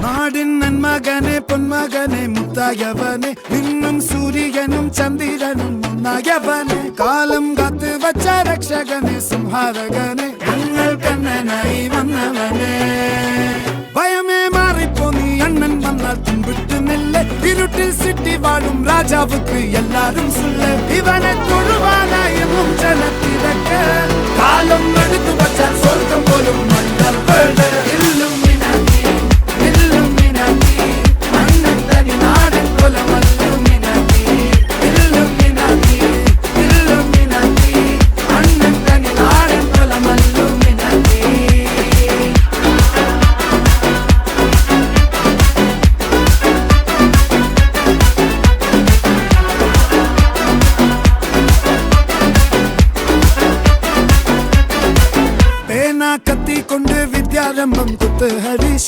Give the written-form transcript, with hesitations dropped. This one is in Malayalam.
നാടിൻ നന്മകനെ പൊന്മകനെ മുത്തായവനെ നിന്നും സൂര്യനും ചന്ദ്രനും ഒന്നായവനെ കാലം കാത്ത് വച്ച രക്ഷകനെ സംഹാരകനെ ഞങ്ങൾ കണ്ണനായി വന്നവനെ ഭയമേ മാറിപ്പോ നീ അണ്ണൻ വന്നാൽ തുമ്പിട്ട് നെല്ല് ഇരുട്ടിൽ സിറ്റി വാഴും രാജാവുക്ക് എല്ലാരും സുല്ല് ഇവനെ തൊഴുവാനായും ജനത്തിരക്ക് കാലം എടുത്തു വച്ചാൽ സ്വർഗം പോലും കത്തി കൊണ്ട് വിദ്യാരംഭം കുത്ത് ഹരീഷ്